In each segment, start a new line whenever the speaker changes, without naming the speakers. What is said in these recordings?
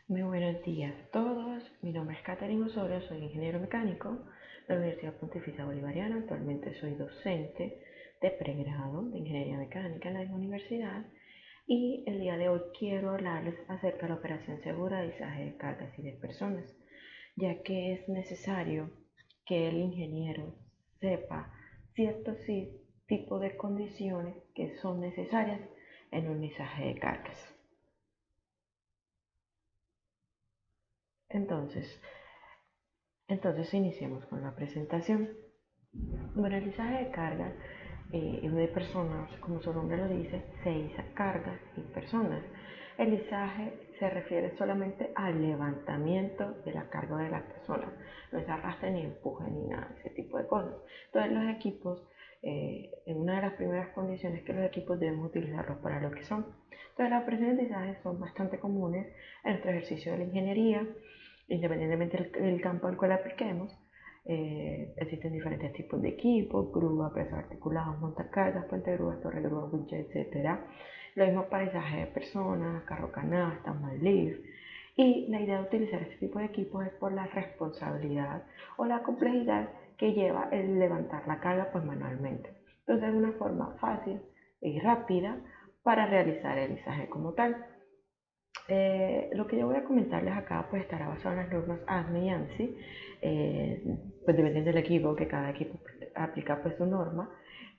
Muy buenos días a todos. Mi nombre es Catherine Osorio, soy ingeniero mecánico de la Universidad Pontificia Bolivariana. Actualmente soy docente de pregrado de Ingeniería Mecánica en la misma universidad y el día de hoy quiero hablarles acerca de la operación segura de izaje de cargas y de personas, ya que es necesario que el ingeniero sepa ciertos tipos de condiciones que son necesarias en un izaje de cargas. Entonces, Entonces iniciemos con la presentación. Bueno, el lizaje de cargas de personas, como su nombre lo dice, se iza cargas y personas. El lizaje se refiere solamente al levantamiento de la carga de la persona, no es arrastre ni empuje ni nada, ese tipo de cosas. Entonces los equipos, en una de las primeras condiciones que los equipos debemos utilizarlos para lo que son. Entonces las operaciones de lizaje son bastante comunes en nuestro ejercicio de la ingeniería, independientemente del campo al cual apliquemos. Existen diferentes tipos de equipos: grúa, pesos articulados, montacargas, puente grúa, torre grúa, winch, etc. Lo mismo para izaje de personas, carro canasta, lift. Y la idea de utilizar este tipo de equipos es por la responsabilidad o la complejidad que lleva el levantar la carga pues manualmente. Entonces es una forma fácil y rápida para realizar el izaje como tal. Lo que yo voy a comentarles acá pues estará basado en las normas ASME y ANSI, pues dependiendo del equipo, que cada equipo aplica pues su norma,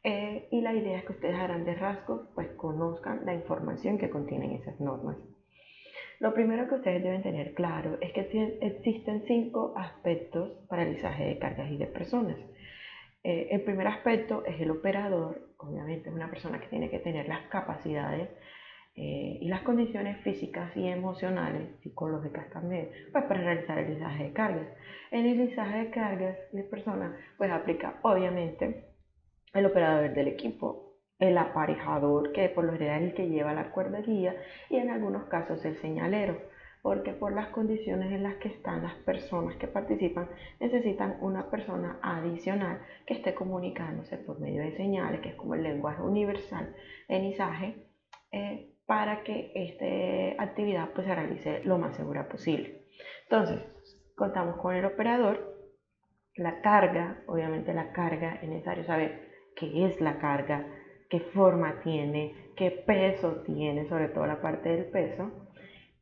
y la idea es que ustedes a grandes rasgos pues conozcan la información que contienen esas normas. Lo primero que ustedes deben tener claro es que existen 5 aspectos para el lizaje de cargas y de personas. El primer aspecto es el operador. Obviamente es una persona que tiene que tener las capacidades y las condiciones físicas y emocionales, psicológicas también, pues para realizar el lizaje de cargas. En el lizaje de cargas de personas, pues aplica obviamente el operador del equipo, el aparejador, que por lo general es el que lleva la cuerda guía, y en algunos casos el señalero, porque por las condiciones en las que están las personas que participan, necesitan una persona adicional que esté comunicándose por medio de señales, que es como el lenguaje universal en izaje, para que esta actividad pues, se realice lo más segura posible. Entonces, contamos con el operador, la carga. Obviamente la carga es necesario saber qué es la carga, qué forma tiene, qué peso tiene, sobre todo la parte del peso,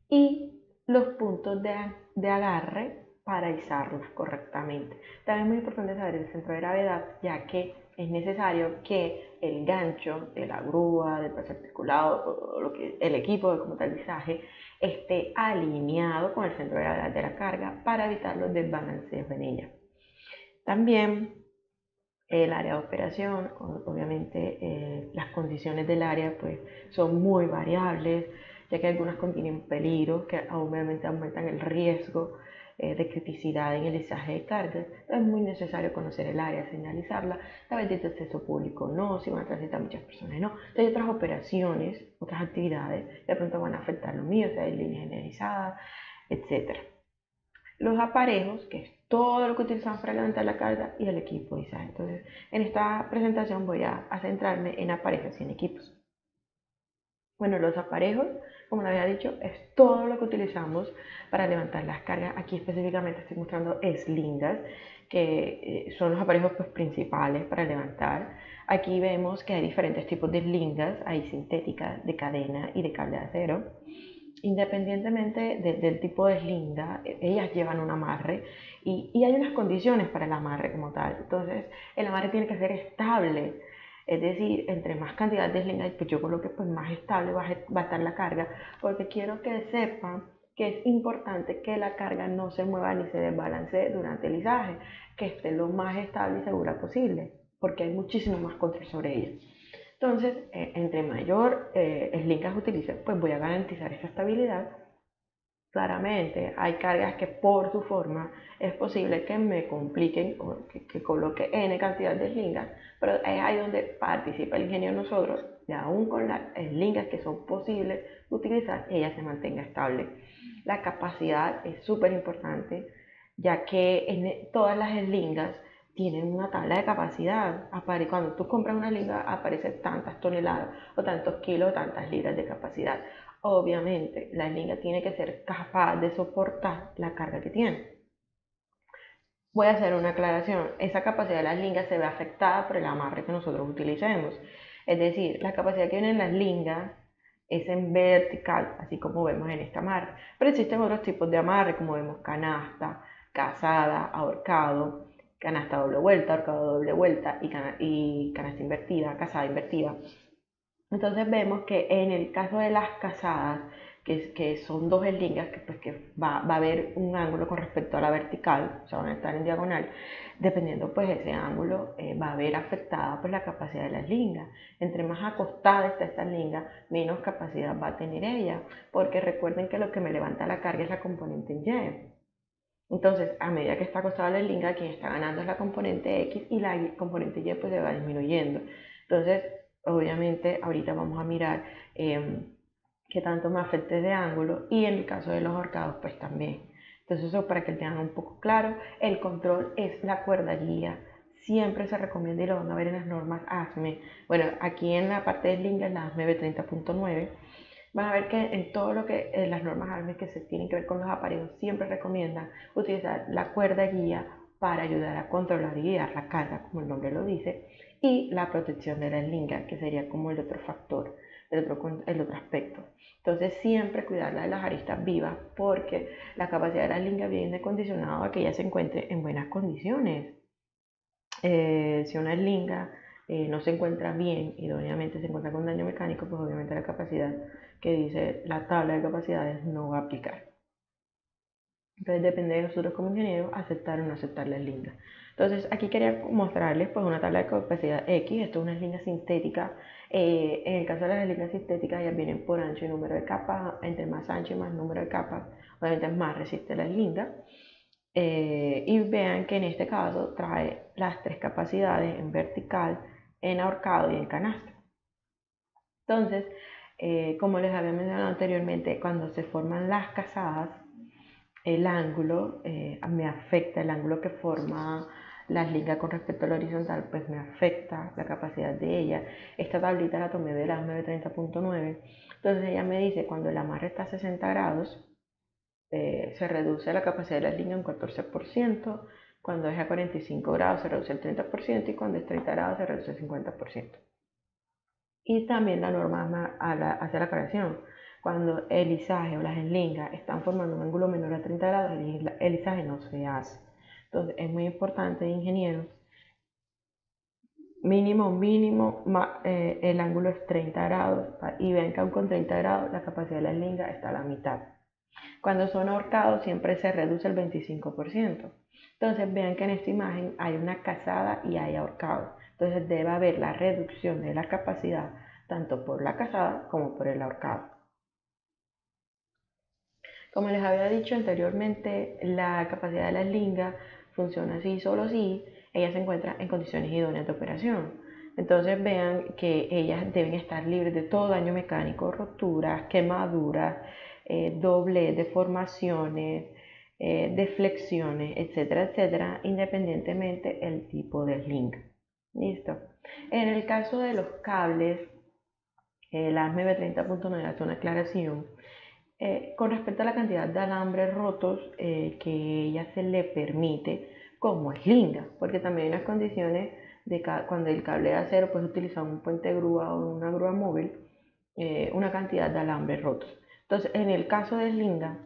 y los puntos de agarre para izarlas correctamente. También es muy importante saber el centro de gravedad, ya que es necesario que el gancho de la grúa, del peso articulado, o el equipo de como tal izaje, esté alineado con el centro de gravedad de la carga para evitar los desbalanceos en ella. También el área de operación, obviamente las condiciones del área pues son muy variables, ya que algunas contienen peligros que obviamente aumentan el riesgo de criticidad en el izaje de cargas. Es muy necesario conocer el área, señalizarla, saber si es de acceso público o no, si van a transitar muchas personas o no. Entonces, hay otras operaciones, otras actividades que de pronto van a afectar lo mío, o sea, hay línea generalizada, etc. Los aparejos, que es todo lo que utilizamos para levantar la carga, y el equipo de izaje. Entonces, en esta presentación voy a centrarme en aparejos y en equipos. Bueno, los aparejos, como lo había dicho, es todo lo que utilizamos para levantar las cargas. Aquí específicamente estoy mostrando slingas, que son los aparejos pues, principales para levantar. Aquí vemos que hay diferentes tipos de slingas, hay sintéticas, de cadena y de cable de acero. Independientemente del tipo de slinga, ellas llevan un amarre y hay unas condiciones para el amarre como tal. Entonces, el amarre tiene que ser estable. Es decir, entre más cantidad de slingas pues yo coloque, pues más estable va a estar la carga, porque quiero que sepan que es importante que la carga no se mueva ni se desbalancee durante el izaje, que esté lo más estable y segura posible, porque hay muchísimo más control sobre ella. Entonces, entre mayor slingas utilice, pues voy a garantizar esa estabilidad. Claramente, hay cargas que por su forma es posible que me compliquen o que coloque n cantidad de slingas, pero es ahí donde participa el ingenio de nosotros, y aún con las slingas que son posibles de utilizar, ella se mantenga estable. La capacidad es súper importante, ya que en todas las slingas tienen una tabla de capacidad. Cuando tú compras una slinga aparece tantas toneladas o tantos kilos o tantas libras de capacidad. obviamente la eslinga tiene que ser capaz de soportar la carga que tiene. Voy a hacer una aclaración. Esa capacidad de las lingas se ve afectada por el amarre que nosotros utilicemos. Es decir, la capacidad que viene en las lingas es en vertical, así como vemos en esta amarre. Pero existen otros tipos de amarre, como vemos canasta, cazada, ahorcado, canasta doble vuelta, ahorcado doble vuelta y canasta invertida, cazada invertida. Entonces vemos que en el caso de las cazadas, que son dos eslingas, que va a haber un ángulo con respecto a la vertical, o sea, van a estar en diagonal, dependiendo pues ese ángulo, va a haber afectada pues la capacidad de la eslinga. Entre más acostada está esta eslinga, menos capacidad va a tener ella, porque recuerden que lo que me levanta la carga es la componente Y. Entonces, a medida que está acostada la eslinga, quien está ganando es la componente X y la componente Y pues se va disminuyendo. Entonces, obviamente, ahorita vamos a mirar qué tanto me afecte de ángulo y en el caso de los ahorcados, pues también. Entonces, eso para que tengan un poco claro, el control es la cuerda guía. Siempre se recomienda y lo van a ver en las normas ASME. Bueno, aquí en la parte de eslinga, en la ASME B30.9, van a ver que en todo lo que las normas ASME que se tienen que ver con los aparejos siempre recomiendan utilizar la cuerda guía para ayudar a controlar y guiar la carga, como el nombre lo dice, y la protección de la eslinga, que sería como el otro factor, el otro aspecto. Entonces siempre cuidarla de las aristas vivas porque la capacidad de la eslinga viene condicionada a que ella se encuentre en buenas condiciones. Si una eslinga no se encuentra bien, idóneamente se encuentra con daño mecánico, pues obviamente la capacidad que dice la tabla de capacidades no va a aplicar. Entonces depende de nosotros como ingenieros aceptar o no aceptar la eslinga. Entonces aquí quería mostrarles pues una tabla de capacidad X. Esto es una eslinga sintética. En el caso de las eslingas sintéticas ellas vienen por ancho y número de capas. Entre más ancho y más número de capas, obviamente más resiste la eslinga. Y vean que en este caso trae las tres capacidades en vertical, en ahorcado y en canasta. Entonces, como les había mencionado anteriormente, cuando se forman las cazadas, el ángulo me afecta, el ángulo que forma la eslinga con respecto a la horizontal, pues me afecta la capacidad de ella. Esta tablita la tomé de la 930.9. Entonces ella me dice, cuando el amarre está a 60 grados, se reduce la capacidad de la eslinga un 14%, cuando es a 45 grados se reduce el 30% y cuando es 30 grados se reduce el 50%. Y también la norma hace la aclaración. Cuando el izaje o las eslingas están formando un ángulo menor a 30 grados, el izaje no se hace. Entonces es muy importante, ingenieros, mínimo, el ángulo es 30 grados y ven que aún con 30 grados la capacidad de la eslinga está a la mitad. Cuando son ahorcados siempre se reduce el 25%. Entonces vean que en esta imagen hay una cazada y hay ahorcado. Entonces debe haber la reducción de la capacidad tanto por la cazada como por el ahorcado. Como les había dicho anteriormente, la capacidad de la eslinga funciona así solo si ella se encuentra en condiciones idóneas de operación. Entonces vean que ellas deben estar libres de todo daño mecánico, roturas, quemaduras, doblez, deformaciones, deflexiones, etcétera, etcétera, independientemente el tipo de eslinga. ¿Listo? En el caso de los cables, la ASME B30.9 hace una aclaración con respecto a la cantidad de alambres rotos que ella se le permite como eslinga, porque también hay unas condiciones de cuando el cable de acero puede utilizar un puente grúa o una grúa móvil, una cantidad de alambres rotos. Entonces, en el caso de eslinga,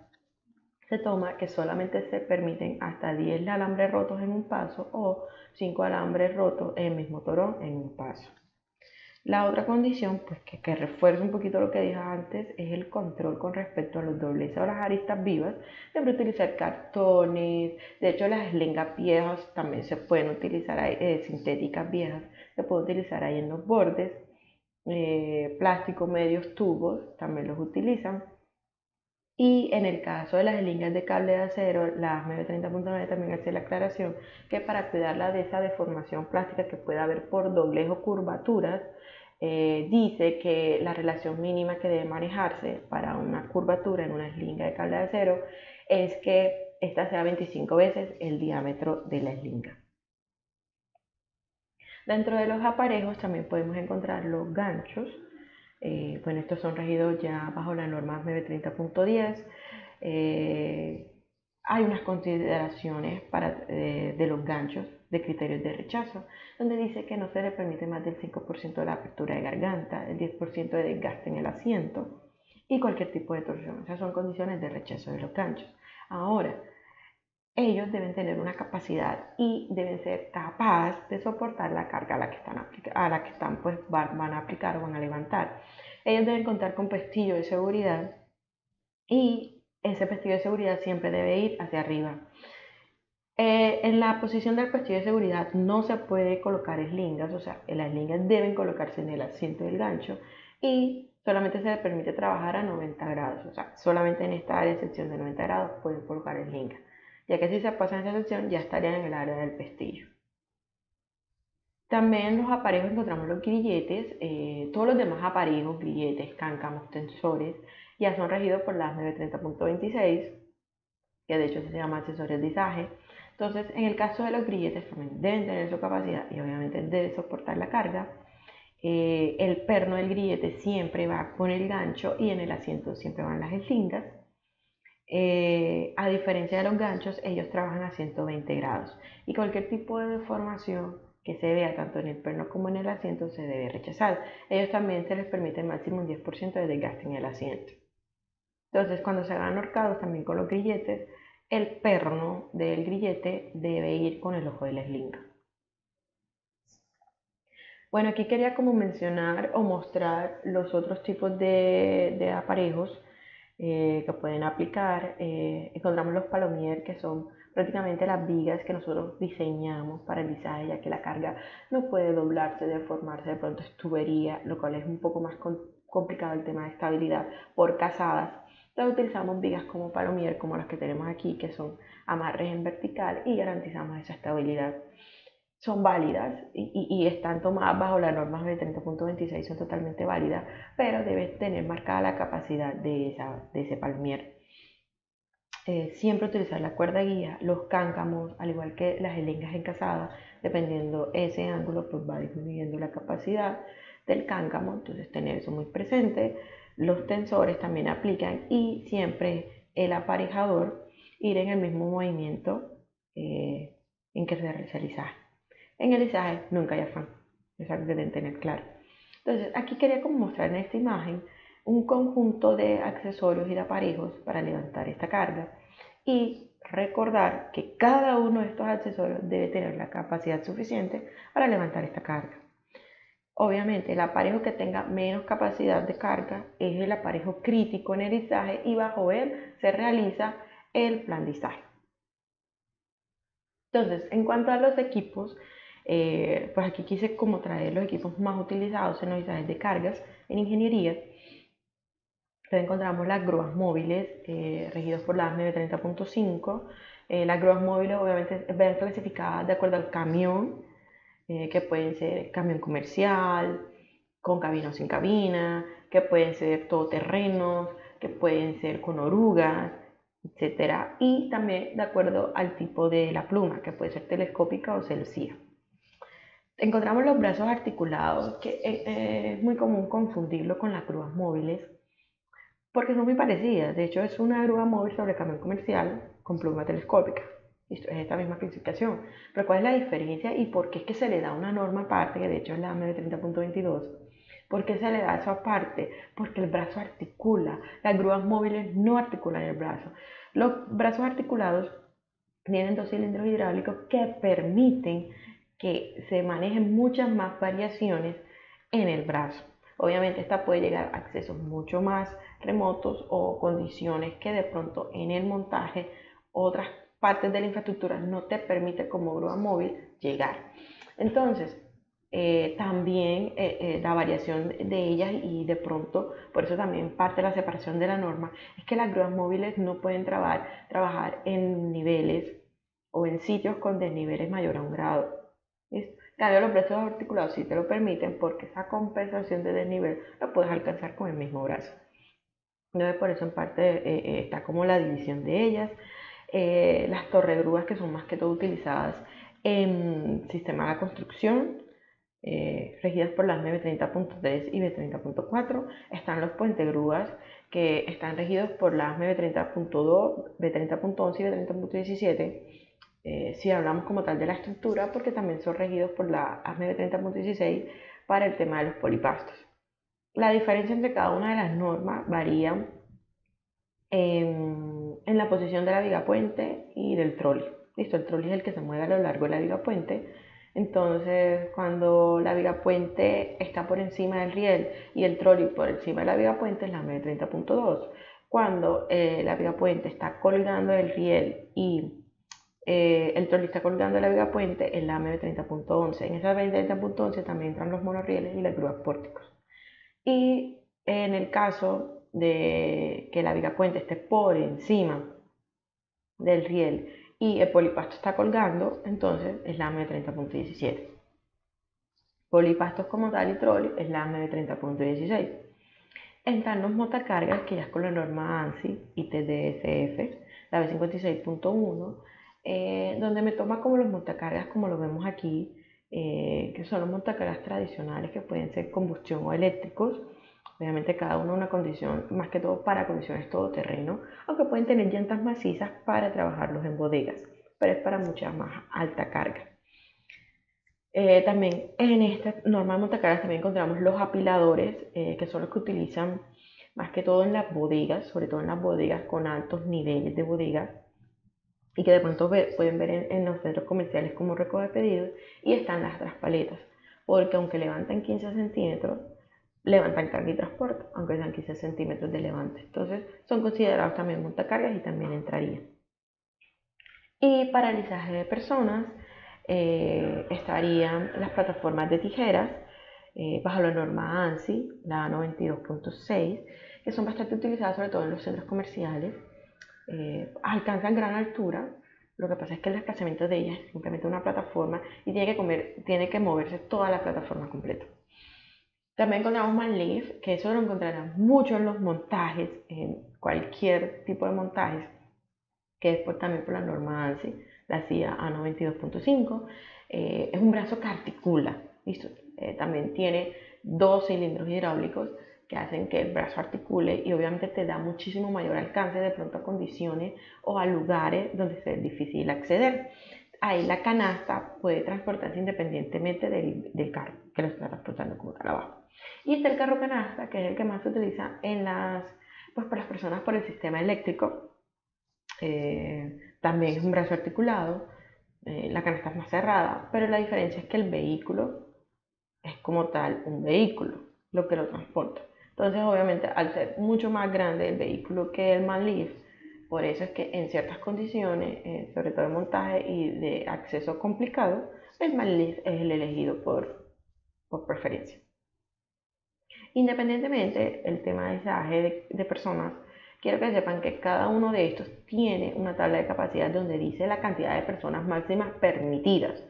se toma que solamente se permiten hasta 10 alambres rotos en un paso o 5 alambres rotos en el mismo torón en un paso. La otra condición, pues que refuerza un poquito lo que dije antes, es el control con respecto a los dobleces o las aristas vivas. Siempre utilizar cartones, de hecho las eslingas viejas también se pueden utilizar, sintéticas viejas, se pueden utilizar ahí en los bordes. Plástico, medios, tubos, también los utilizan. Y en el caso de las eslingas de cable de acero, la ASME 30.9 también hace la aclaración que para cuidarla de esa deformación plástica que pueda haber por doblez o curvaturas, dice que la relación mínima que debe manejarse para una curvatura en una eslinga de cable de acero es que esta sea 25 veces el diámetro de la eslinga. Dentro de los aparejos también podemos encontrar los ganchos. Bueno, estos son regidos ya bajo la norma 930.10. Hay unas consideraciones de los ganchos de criterios de rechazo, donde dice que no se le permite más del 5% de la apertura de garganta, el 10% de desgaste en el asiento y cualquier tipo de torsión. Esas son condiciones de rechazo de los ganchos. Ahora, ellos deben tener una capacidad y deben ser capaces de soportar la carga a la que están pues, van a aplicar o van a levantar. Ellos deben contar con pestillo de seguridad y ese pestillo de seguridad siempre debe ir hacia arriba. En la posición del pestillo de seguridad no se puede colocar eslingas, o sea, las eslingas deben colocarse en el asiento del gancho y solamente se les permite trabajar a 90 grados, o sea, solamente en esta área de sección de 90 grados pueden colocar eslingas, ya que si se pasa en esa sección ya estarían en el área del pestillo. También en los aparejos encontramos los grilletes, todos los demás aparejos, grilletes, cáncamos, tensores, ya son regidos por la 930.26, que de hecho se llama accesorios de izaje. Entonces, en el caso de los grilletes también deben tener su capacidad y obviamente debe soportar la carga. El perno del grillete siempre va con el gancho y en el asiento siempre van las eslingas. A diferencia de los ganchos, ellos trabajan a 120 grados y cualquier tipo de deformación que se vea tanto en el perno como en el asiento se debe rechazar. Ellos también se les permite máximo un 10% de desgaste en el asiento. Entonces, cuando se hagan ahorcados también con los grilletes, el perno del grillete debe ir con el ojo de la eslinga. Bueno, aquí quería como mencionar o mostrar los otros tipos de aparejos que pueden aplicar. Encontramos los palomier, que son prácticamente las vigas que nosotros diseñamos para el izaje, ya que la carga no puede doblarse, deformarse, de pronto es tubería, lo cual es un poco más complicado el tema de estabilidad por cazadas. Entonces utilizamos vigas como palomier, como las que tenemos aquí, que son amarres en vertical y garantizamos esa estabilidad. Son válidas y están tomadas bajo la norma de 30.26, son totalmente válidas, pero debe tener marcada la capacidad de ese palmier. Siempre utilizar la cuerda guía, los cáncamos, al igual que las eslingas encasadas, dependiendo ese ángulo, pues va disminuyendo la capacidad del cáncamo, entonces tener eso muy presente. Los tensores también aplican y siempre el aparejador ir en el mismo movimiento en que se realiza el izaje. En el izaje nunca hay afán, es algo que deben tener claro. Entonces, aquí quería como mostrar en esta imagen un conjunto de accesorios y de aparejos para levantar esta carga y recordar que cada uno de estos accesorios debe tener la capacidad suficiente para levantar esta carga. Obviamente, el aparejo que tenga menos capacidad de carga es el aparejo crítico en el izaje y bajo él se realiza el plan de izaje. Entonces, en cuanto a los equipos, pues aquí quise como traer los equipos más utilizados en los izajes de cargas en ingeniería. Entonces encontramos las grúas móviles regidos por la 930.5. Las grúas móviles obviamente ven clasificadas de acuerdo al camión, que pueden ser camión comercial, con cabina o sin cabina, que pueden ser todoterrenos, que pueden ser con orugas, etcétera, y también de acuerdo al tipo de la pluma, que puede ser telescópica o celsius. Encontramos los brazos articulados, que es muy común confundirlo con las grúas móviles, porque son muy parecidas. De hecho, es una grúa móvil sobre camión comercial con pluma telescópica. Esto es esta misma clasificación. Pero ¿cuál es la diferencia y por qué es que se le da una norma aparte, que de hecho es la M30.22? ¿Por qué se le da eso aparte? Porque el brazo articula. Las grúas móviles no articulan el brazo. Los brazos articulados tienen dos cilindros hidráulicos que permiten que se manejen muchas más variaciones en el brazo. Obviamente esta puede llegar a accesos mucho más remotos o condiciones que de pronto en el montaje otras partes de la infraestructura no te permite como grúa móvil llegar. Entonces, también la variación de ellas y de pronto, por eso también parte de la separación de la norma, es que las grúas móviles no pueden trabajar en niveles o en sitios con desniveles mayor a 1 grado. Claro, los brazos articulados sí te lo permiten porque esa compensación de desnivel la puedes alcanzar con el mismo brazo. Entonces, por eso en parte está como la división de ellas. Las torregrúas, que son más que todo utilizadas en sistemas de construcción, regidas por las B30.3 y B30.4. Están los puentegrúas, que están regidos por las B30.2, B30.11 y B30.17. Si hablamos como tal de la estructura, porque también son regidos por la ASME B30.16 para el tema de los polipastos. La diferencia entre cada una de las normas varía en la posición de la viga puente y del trolley. Listo, el trolley es el que se mueve a lo largo de la viga puente. Entonces, cuando la viga puente está por encima del riel y el trolley por encima de la viga puente, es la M30.2. Cuando la viga puente está colgando del riel y el trolley está colgando de la viga puente, es la M30.11. En esa M30.11 también entran los monorrieles y las grúas pórticos. Y en el caso de que la viga puente esté por encima del riel y el polipasto está colgando, entonces es la M30.17. Polipastos como tal y trolley es la M30.16. Entran los montacargas, que ya es con la norma ANSI y TDSF, la B56.1, donde me toma como los montacargas como lo vemos aquí, que son los montacargas tradicionales que pueden ser combustión o eléctricos. Obviamente cada uno una condición, más que todo para condiciones todoterreno, aunque pueden tener llantas macizas para trabajarlos en bodegas, pero es para mucha más alta carga. También en esta norma de montacargas también encontramos los apiladores, que son los que utilizan más que todo en las bodegas, sobre todo en las bodegas con altos niveles de bodegas, y que de pronto pueden ver en los centros comerciales como recoge pedidos. Y están las traspaletas, porque aunque levantan 15 centímetros, levantan carga y transporte, aunque sean 15 centímetros de levante. Entonces son considerados también montacargas y también entrarían. Y para alisaje de personas estarían las plataformas de tijeras, bajo la norma ANSI, la 92.6, que son bastante utilizadas sobre todo en los centros comerciales. Alcanzan gran altura. Lo que pasa es que el desplazamiento de ellas es simplemente una plataforma y tiene que moverse toda la plataforma completa. También encontramos manlift, que eso lo encontrarán mucho en los montajes, en cualquier tipo de montajes, que es también por la norma ANSI, la CIA A92.5. Es un brazo que articula, ¿listo? También tiene 2 cilindros hidráulicos que hacen que el brazo articule y obviamente te da muchísimo mayor alcance de pronto a condiciones o a lugares donde es difícil acceder. Ahí la canasta puede transportarse independientemente del carro que lo está transportando como tal abajo. Y está el carro canasta, que es el que más se utiliza por las personas por el sistema eléctrico. También es un brazo articulado, la canasta es más cerrada, pero la diferencia es que el vehículo es como tal un vehículo, lo que lo transporta. Entonces, obviamente, al ser mucho más grande el vehículo que el manlift, por eso es que en ciertas condiciones, sobre todo de montaje y de acceso complicado, el manlift es el elegido por preferencia. Independientemente el tema de izaje de personas, quiero que sepan que cada uno de estos tiene una tabla de capacidad donde dice la cantidad de personas máximas permitidas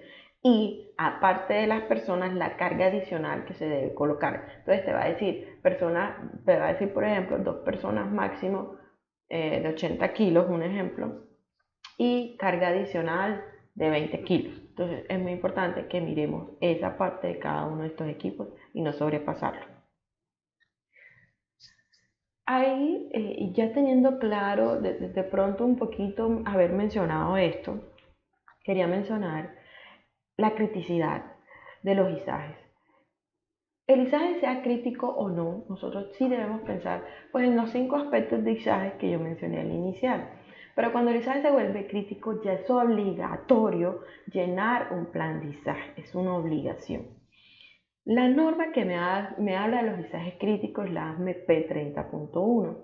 y aparte de las personas la carga adicional que se debe colocar. Entonces te va a decir por ejemplo 2 personas máximo de 80 kilos, un ejemplo, y carga adicional de 20 kilos. Entonces es muy importante que miremos esa parte de cada uno de estos equipos y no sobrepasarlo. Ahí, ya teniendo claro, de pronto un poquito haber mencionado esto, quería mencionar la criticidad de los izajes. El izaje sea crítico o no, nosotros sí debemos pensar pues, en los 5 aspectos de izaje que yo mencioné al inicial. Pero cuando el izaje se vuelve crítico, ya es obligatorio llenar un plan de izaje, es una obligación. La norma que me habla de los izajes críticos es la ASME P30.1.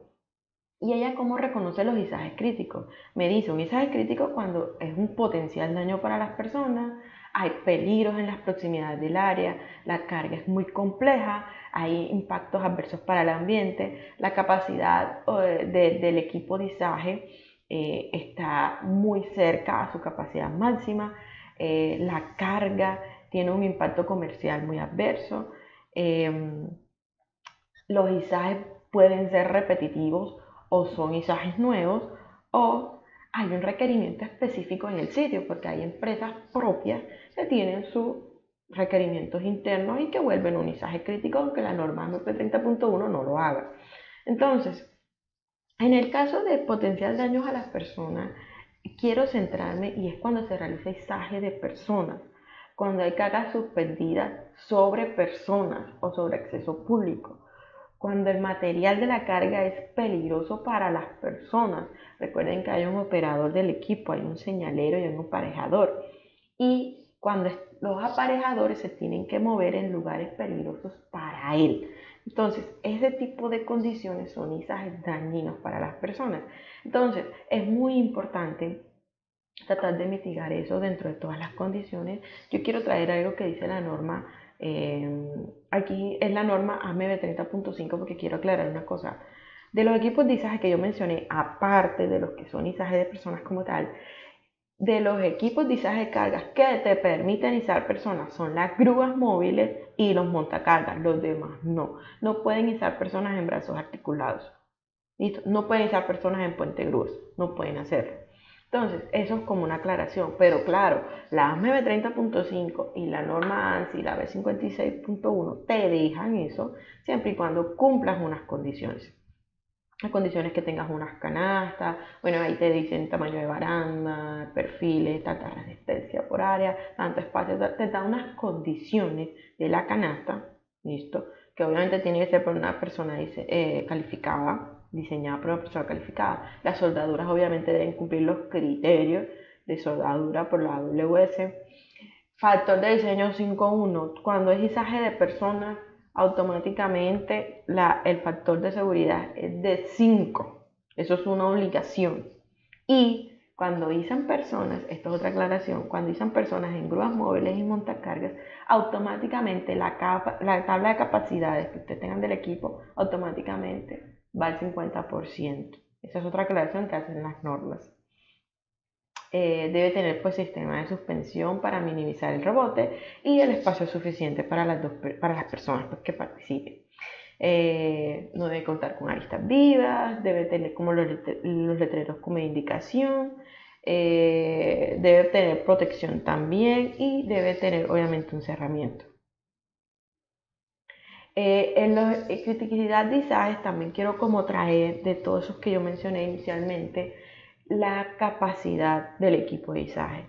¿Y ella cómo reconoce los izajes críticos? Me dice, un izaje crítico cuando es un potencial daño para las personas, hay peligros en las proximidades del área, la carga es muy compleja, hay impactos adversos para el ambiente, la capacidad del equipo de izaje está muy cerca a su capacidad máxima, la carga tiene un impacto comercial muy adverso, los izajes pueden ser repetitivos o son izajes nuevos, o hay un requerimiento específico en el sitio, porque hay empresas propias que tienen su requerimientos internos y que vuelven un izaje crítico, aunque la norma MP30.1 no lo haga. Entonces, en el caso de potencial daños a las personas, quiero centrarme y es cuando se realiza izaje de personas, cuando hay cargas suspendidas sobre personas o sobre acceso público, cuando el material de la carga es peligroso para las personas. Recuerden que hay un operador del equipo, hay un señalero y un aparejador. Y cuando los aparejadores se tienen que mover en lugares peligrosos para él. Entonces, ese tipo de condiciones son izajes dañinos para las personas. Entonces, es muy importante tratar de mitigar eso dentro de todas las condiciones. Yo quiero traer algo que dice la norma, aquí es la norma AMB 30.5 porque quiero aclarar una cosa. De los equipos de izaje que yo mencioné, aparte de los que son izaje de personas como tal, de los equipos de izaje de cargas que te permiten izar personas son las grúas móviles y los montacargas. Los demás no. No pueden izar personas en brazos articulados. ¿Listo? No pueden izar personas en puente grúas. No pueden hacerlo. Entonces, eso es como una aclaración. Pero claro, la AMB 30.5 y la norma ANSI, la B56.1, te dejan eso siempre y cuando cumplas unas condiciones. Las condiciones que tengas unas canastas, bueno, ahí te dicen tamaño de baranda, perfiles, tanta resistencia por área, tanto espacio, te da unas condiciones de la canasta, ¿listo? Que obviamente tiene que ser por una persona calificada, diseñada por una persona calificada. Las soldaduras obviamente deben cumplir los criterios de soldadura por la AWS. Factor de diseño 5.1, cuando es izaje de personas, automáticamente el factor de seguridad es de 5. Eso es una obligación. Y cuando izan personas, esto es otra aclaración, cuando izan personas en grúas móviles y montacargas, automáticamente la tabla de capacidades que ustedes tengan del equipo, automáticamente va al 50%. Esa es otra aclaración que hacen las normas. Debe tener pues sistema de suspensión para minimizar el rebote y el espacio suficiente para las personas pues, que participen. No debe contar con aristas vivas, debe tener como los letreros como indicación, debe tener protección también y debe tener obviamente un cerramiento. En la criticidad de izajes también quiero como traer de todos esos que yo mencioné inicialmente la capacidad del equipo de izaje.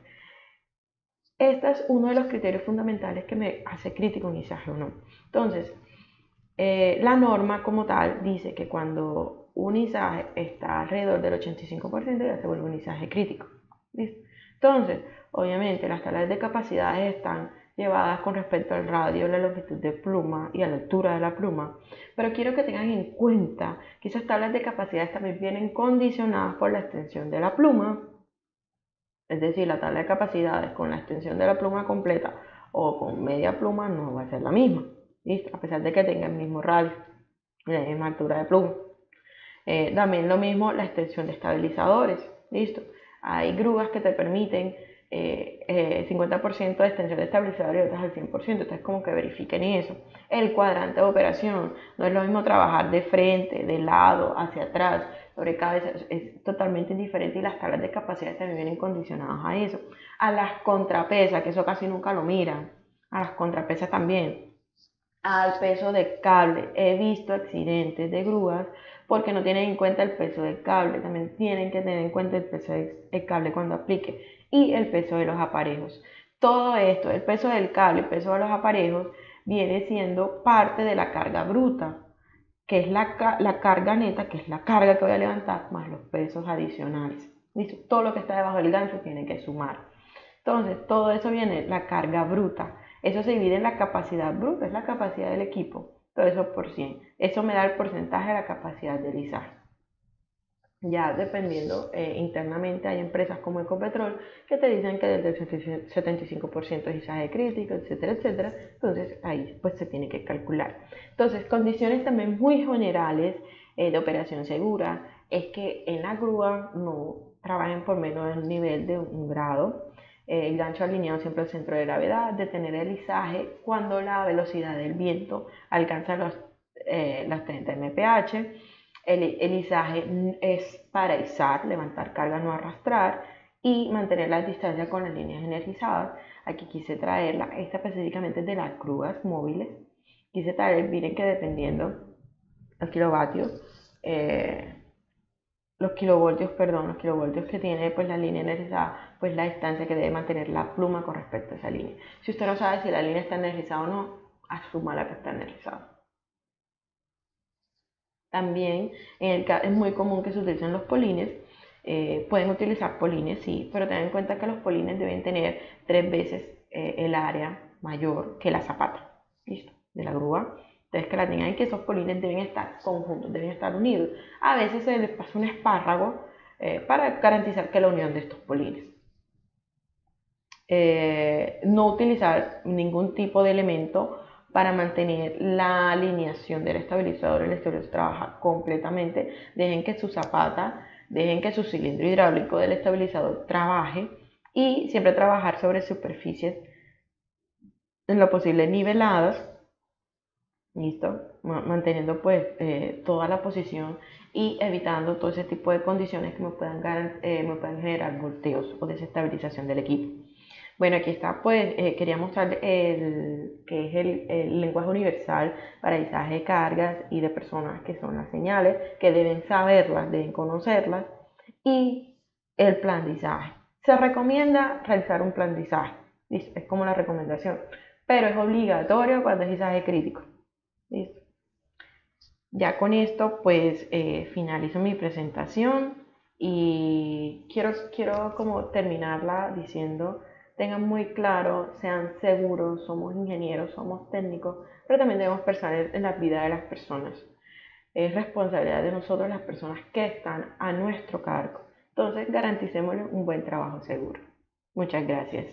Este es uno de los criterios fundamentales que me hace crítico un izaje o no. Entonces, la norma como tal dice que cuando un izaje está alrededor del 85% ya se vuelve un izaje crítico. ¿Listo? Entonces, obviamente las tablas de capacidades están llevadas con respecto al radio, la longitud de pluma y a la altura de la pluma, pero quiero que tengan en cuenta que esas tablas de capacidades también vienen condicionadas por la extensión de la pluma, es decir, la tabla de capacidades con la extensión de la pluma completa o con media pluma no va a ser la misma, ¿listo? A pesar de que tenga el mismo radio y la misma altura de pluma. También lo mismo la extensión de estabilizadores, ¿listo? Hay grúas que te permiten 50% de extensión de estabilizador y otras al 100%, entonces como que verifiquen eso. El cuadrante de operación, no es lo mismo trabajar de frente, de lado, hacia atrás, sobre cabeza, es totalmente diferente y las tablas de capacidad también vienen condicionadas a eso. A las contrapesas, que eso casi nunca lo miran, a las contrapesas también. Al peso del cable, he visto accidentes de grúas porque no tienen en cuenta el peso del cable, también tienen que tener en cuenta el peso del cable cuando aplique y el peso de los aparejos. Todo esto, el peso del cable, el peso de los aparejos, viene siendo parte de la carga bruta, que es la carga neta, que es la carga que voy a levantar, más los pesos adicionales. ¿Listo? Todo lo que está debajo del gancho tiene que sumar. Entonces, todo eso viene la carga bruta. Eso se divide en la capacidad bruta, es la capacidad del equipo. Todo eso por 100. Eso me da el porcentaje de la capacidad del izaje. Ya dependiendo, internamente hay empresas como Ecopetrol que te dicen que desde el 75% es izaje crítico, etcétera, etcétera. Entonces ahí pues se tiene que calcular. Entonces, condiciones también muy generales de operación segura es que en la grúa no trabajen por menos del nivel de 1 grado. El gancho alineado siempre al centro de gravedad, detener el izaje cuando la velocidad del viento alcanza los 30 mph. El izaje es para izar, levantar carga, no arrastrar. y mantener la distancia con las líneas energizadas. Aquí quise traerla, esta específicamente de las grúas móviles. Quise traer, miren que dependiendo los kilovatios, los kilovoltios que tiene pues la línea energizada, pues la distancia que debe mantener la pluma con respecto a esa línea. Si usted no sabe si la línea está energizada o no, asúmala que está energizada. También es muy común que se utilicen los polines. Pueden utilizar polines, sí, pero ten en cuenta que los polines deben tener 3 veces el área mayor que la zapata, ¿listo? De la grúa. Entonces que la tengan y que esos polines deben estar conjuntos, deben estar unidos. A veces se les pasa un espárrago para garantizar que la unión de estos polines. No utilizar ningún tipo de elemento para mantener la alineación del estabilizador. El estabilizador trabaja completamente. Dejen que su zapata, dejen que su cilindro hidráulico del estabilizador trabaje y siempre trabajar sobre superficies en lo posible niveladas. ¿Listo? Manteniendo pues toda la posición y evitando todo ese tipo de condiciones que me puedan generar volteos o desestabilización del equipo. Bueno, aquí está, pues quería mostrar que es el lenguaje universal para aprendizaje de cargas y de personas, que son las señales, que deben saberlas, deben conocerlas, y el plandizaje. Se recomienda realizar un plandizaje, es como la recomendación, pero es obligatorio cuando es aprendizaje crítico. ¿Listo? Ya con esto, pues finalizo mi presentación y quiero como terminarla diciendo, tengan muy claro, sean seguros, somos ingenieros, somos técnicos, pero también debemos pensar en la vida de las personas. Es responsabilidad de nosotros las personas que están a nuestro cargo. Entonces, garanticémosles un buen trabajo seguro. Muchas gracias.